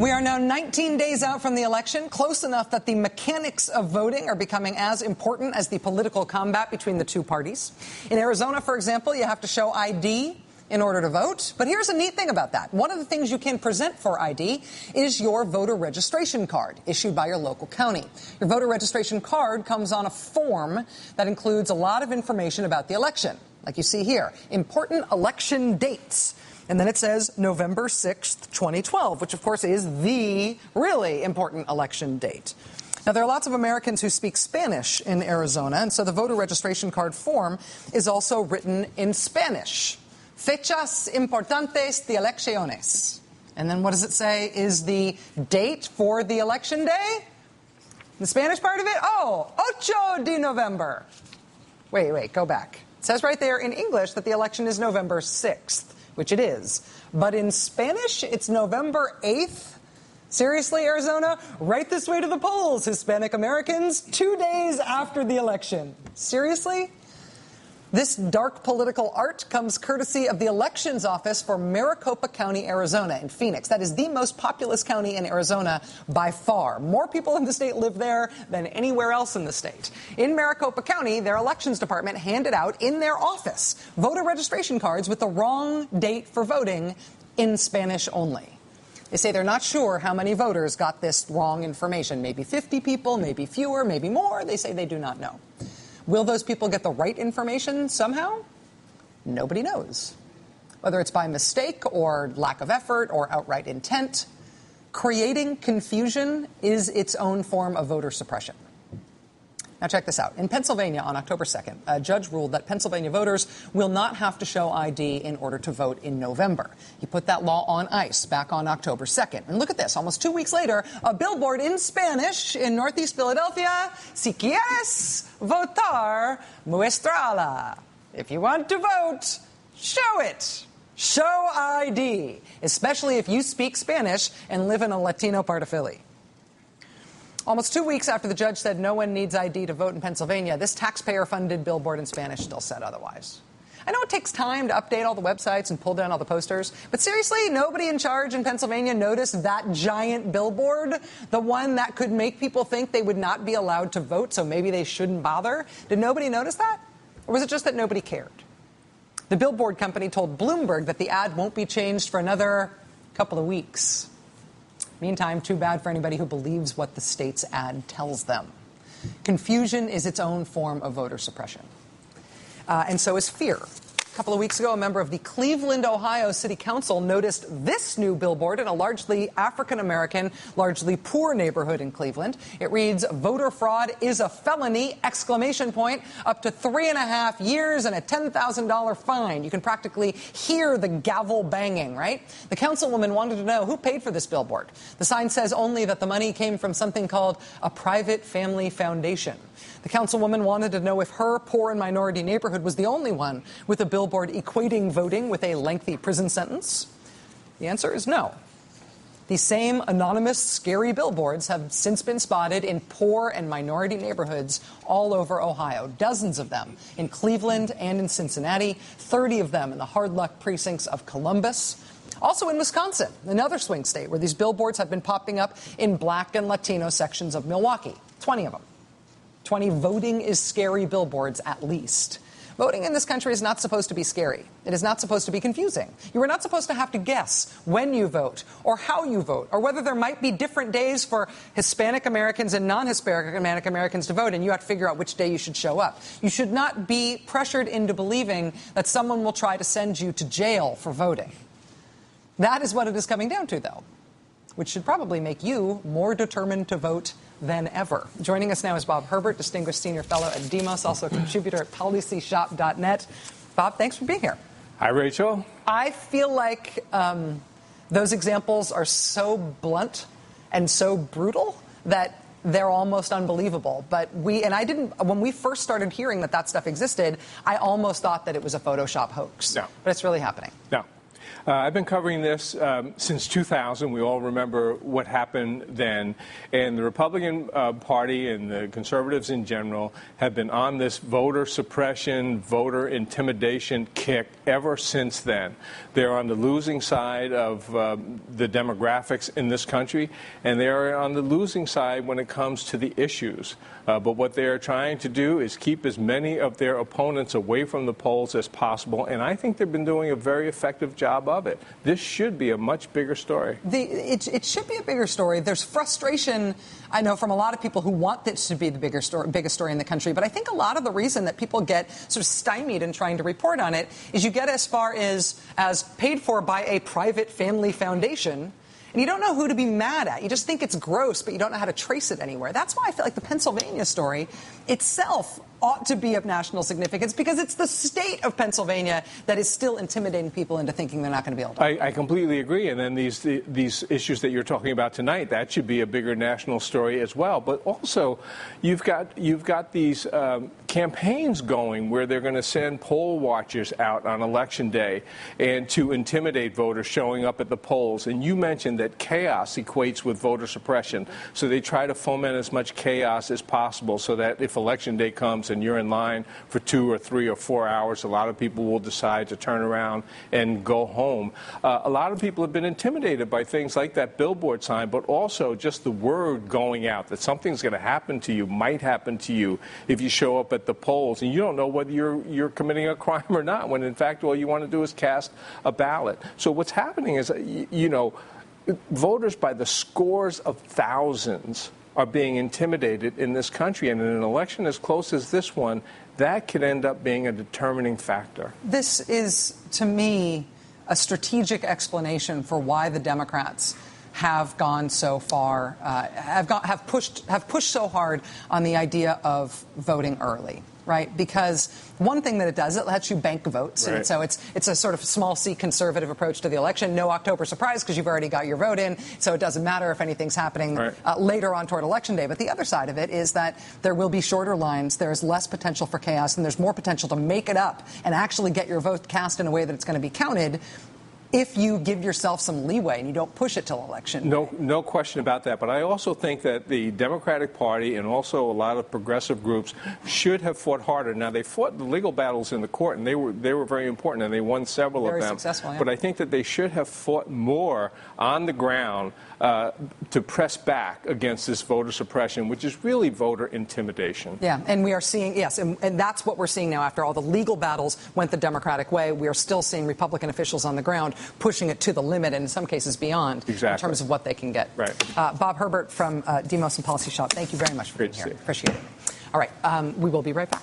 We are now 19 days out from the election, close enough that the mechanics of voting are becoming as important as the political combat between the two parties. In Arizona, for example, you have to show ID in order to vote. But here's a neat thing about that. One of the things you can present for ID is your voter registration card issued by your local county. Your voter registration card comes on a form that includes a lot of information about the election, like you see here. Important election dates. And then it says November 6th, 2012, which, of course, is the really important election date. Now, there are lots of Americans who speak Spanish in Arizona, and so the voter registration card form is also written in Spanish. Fechas importantes de elecciones. And then what does it say is the date for the election day? The Spanish part of it? Oh, 8 de November. Wait, go back. It says right there in English that the election is November 6th. Which it is. But in Spanish, it's November 8th. Seriously, Arizona? Right this way to the polls, Hispanic Americans, 2 days after the election. Seriously? This dark political art comes courtesy of the Elections Office for Maricopa County, Arizona, in Phoenix. That is the most populous county in Arizona by far. More people in the state live there than anywhere else in the state. In Maricopa County, their elections department handed out in their office voter registration cards with the wrong date for voting in Spanish only. They say they're not sure how many voters got this wrong information. Maybe 50 people, maybe fewer, maybe more. They say they do not know. Will those people get the right information somehow? Nobody knows. Whether it's by mistake or lack of effort or outright intent, creating confusion is its own form of voter suppression. Now check this out. In Pennsylvania on October 2nd, a judge ruled that Pennsylvania voters will not have to show ID in order to vote in November. He put that law on ice back on October 2nd. And look at this. Almost 2 weeks later, a billboard in Spanish in Northeast Philadelphia, Si quieres votar, muéstrala. If you want to vote, show it. Show ID, especially if you speak Spanish and live in a Latino part of Philly. Almost 2 weeks after the judge said no one needs ID to vote in Pennsylvania, this taxpayer-funded billboard in Spanish still said otherwise. I know it takes time to update all the websites and pull down all the posters, but seriously, nobody in charge in Pennsylvania noticed that giant billboard, the one that could make people think they would not be allowed to vote, so maybe they shouldn't bother? Did nobody notice that? Or was it just that nobody cared? The billboard company told Bloomberg that the ad won't be changed for another couple of weeks. Meantime, too bad for anybody who believes what the state's ad tells them. Confusion is its own form of voter suppression. And so is fear. A couple of weeks ago, a member of the Cleveland, Ohio City Council noticed this new billboard in a largely African-American, largely poor neighborhood in Cleveland. It reads, "Voter fraud is a felony, !" Up to 3.5 years and a $10,000 fine. You can practically hear the gavel banging, right? The councilwoman wanted to know who paid for this billboard. The sign says only that the money came from something called a private family foundation. The councilwoman wanted to know if her poor and minority neighborhood was the only one with a billboard equating voting with a lengthy prison sentence. The answer is no. These same anonymous, scary billboards have since been spotted in poor and minority neighborhoods all over Ohio, dozens of them in Cleveland and in Cincinnati, 30 of them in the hard-luck precincts of Columbus. Also in Wisconsin, another swing state where these billboards have been popping up in Black and Latino sections of Milwaukee, 20 of them. 20 voting is scary billboards at least. Voting in this country is not supposed to be scary. It is not supposed to be confusing. You are not supposed to have to guess when you vote or how you vote or whether there might be different days for Hispanic Americans and non-Hispanic Americans to vote, and you have to figure out which day you should show up. You should not be pressured into believing that someone will try to send you to jail for voting. That is what it is coming down to, though, which should probably make you more determined to vote than ever. Joining us now is Bob Herbert, Distinguished Senior Fellow at Demos, also a contributor at PolicyShop.net. Bob, thanks for being here. Hi, Rachel. I feel like those examples are so blunt and so brutal that they're almost unbelievable. But when we first started hearing that stuff existed, I almost thought that it was a Photoshop hoax. No. But it's really happening. No. I've been covering this since 2000. We all remember what happened then. And the Republican Party and the conservatives in general have been on this voter suppression, voter intimidation kick ever since then. They're on the losing side of the demographics in this country, and they're on the losing side when it comes to the issues. But what they're trying to do is keep as many of their opponents away from the polls as possible, and I think they've been doing a very effective job of it. This should be a much bigger story. It should be a bigger story. There's frustration, I know, from a lot of people who want this to be the biggest story in the country, but I think a lot of the reason that people get sort of stymied in trying to report on it is you get as far as paid for by a private family foundation, and you don't know who to be mad at. You just think it's gross, but you don't know how to trace it anywhere. That's why I feel like the Pennsylvania story itself ought to be of national significance, because it's the state of Pennsylvania that is still intimidating people into thinking they're not going to be able to. I completely agree. And then these issues that you're talking about tonight, that should be a bigger national story as well. But also, you've got these campaigns going where they're going to send poll watchers out on Election Day and to intimidate voters showing up at the polls. And you mentioned that chaos equates with voter suppression. So they try to foment as much chaos as possible so that if Election Day comes and you're in line for 2 or 3 or 4 hours, a lot of people will decide to turn around and go home. A lot of people have been intimidated by things like that billboard sign, but also just the word going out that something's going to happen to you, might happen to you if you show up at the polls, and you don't know whether you're committing a crime or not, when in fact all you want to do is cast a ballot. So what's happening is, voters by the scores of thousands are being intimidated in this country, and in an election as close as this one, that could end up being a determining factor. This is, to me, a strategic explanation for why the Democrats have gone so far, have pushed so hard on the idea of voting early. Right, because one thing that it does, it lets you bank votes, right. And so it's a sort of small C conservative approach to the election. No October surprise because you've already got your vote in, so it doesn't matter if anything's happening later on toward Election Day. But the other side of it is that there will be shorter lines, there's less potential for chaos, and there's more potential to make it up and actually get your vote cast in a way that it's going to be counted, if you give yourself some leeway and you don't push it till election. No question about that. But I also think that the Democratic Party and also a lot of progressive groups should have fought harder. Now, they fought the legal battles in the court, and they were very important, and they won several of them. Very successful, yeah. But I think that they should have fought more on the ground to press back against this voter suppression, which is really voter intimidation. Yeah, and we are seeing, yes, and that's what we're seeing now. After all the legal battles went the Democratic way, we are still seeing Republican officials on the ground pushing it to the limit, and in some cases beyond, in terms of what they can get. Right. Bob Herbert from Demos and Policy Shop, thank you very much for being here. Appreciate it. All right, we will be right back.